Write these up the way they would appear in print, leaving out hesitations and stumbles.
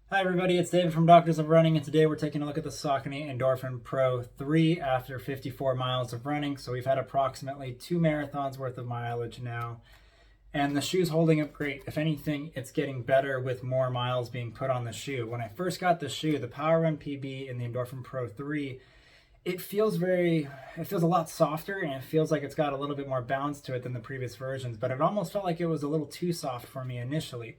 Hi everybody, it's David from Doctors of Running, and today we're taking a look at the Saucony Endorphin Pro 3 after 54 miles of running. So we've had approximately 2 marathons worth of mileage now, and the shoe's holding up great. If anything, it's getting better with more miles being put on the shoe. When I first got the shoe, the Power Run PB in the Endorphin Pro 3, it feels a lot softer, and it feels like it's got a little bit more bounce to it than the previous versions, but it almost felt like it was a little too soft for me initially.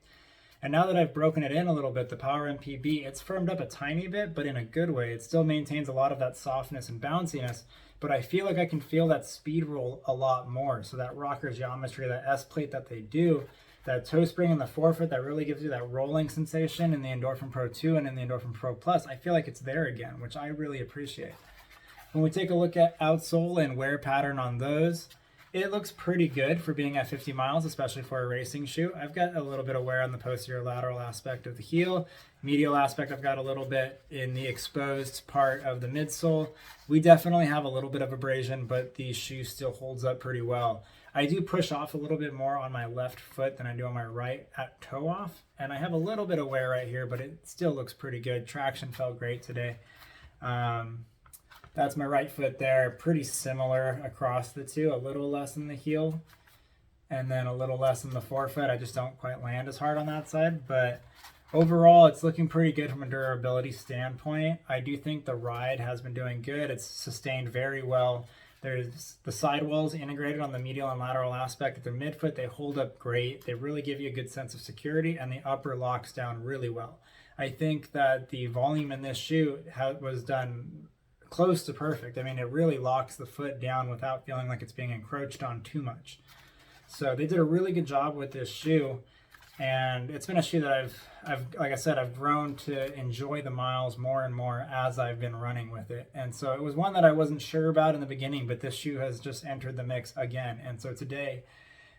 And now that I've broken it in a little bit, the Power MPB, it's firmed up a tiny bit, but in a good way. It still maintains a lot of that softness and bounciness, but I feel like I can feel that speed roll a lot more. So that rocker geometry, that S-plate that they do, that toe spring in the forefoot that really gives you that rolling sensation in the Endorphin Pro 2 and in the Endorphin Pro Plus, I feel like it's there again, which I really appreciate. When we take a look at outsole and wear pattern on those, it looks pretty good for being at 50 miles, especially for a racing shoe. I've got a little bit of wear on the posterior lateral aspect of the heel. Medial aspect, I've got a little bit in the exposed part of the midsole. We definitely have a little bit of abrasion, but the shoe still holds up pretty well. I do push off a little bit more on my left foot than I do on my right at toe off, and I have a little bit of wear right here, but it still looks pretty good. Traction felt great today. That's my right foot there, pretty similar across the two, a little less in the heel and then a little less in the forefoot. I just don't quite land as hard on that side, but overall it's looking pretty good from a durability standpoint. I do think the ride has been doing good. It's sustained very well. There's the sidewalls integrated on the medial and lateral aspect of the midfoot. They hold up great. They really give you a good sense of security, and the upper locks down really well. I think that the volume in this shoe was done close to perfect. I mean, it really locks the foot down without feeling like it's being encroached on too much. So they did a really good job with this shoe, and it's been a shoe that I've like I said, I've grown to enjoy the miles more and more as I've been running with it. And so it was one that I wasn't sure about in the beginning, but this shoe has just entered the mix again. And so today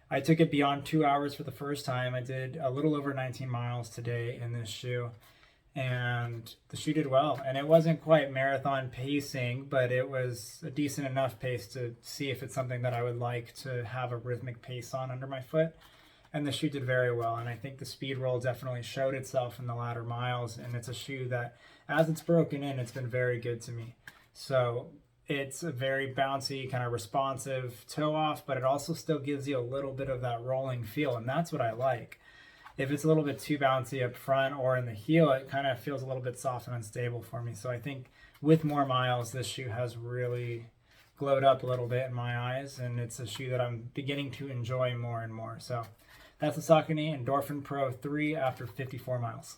I took it beyond 2 hours for the first time. I did a little over 19 miles today in this shoe, and the shoe did well. And it wasn't quite marathon pacing, but it was a decent enough pace to see if it's something that I would like to have a rhythmic pace on under my foot. And the shoe did very well, and I think the speed roll definitely showed itself in the latter miles, and it's a shoe that, as it's broken in, it's been very good to me. So it's a very bouncy, kind of responsive toe off, but it also still gives you a little bit of that rolling feel, and that's what I like. If it's a little bit too bouncy up front or in the heel, it kind of feels a little bit soft and unstable for me. So I think with more miles, this shoe has really glowed up a little bit in my eyes, and it's a shoe that I'm beginning to enjoy more and more. So that's the Saucony Endorphin Pro 3 after 54 miles.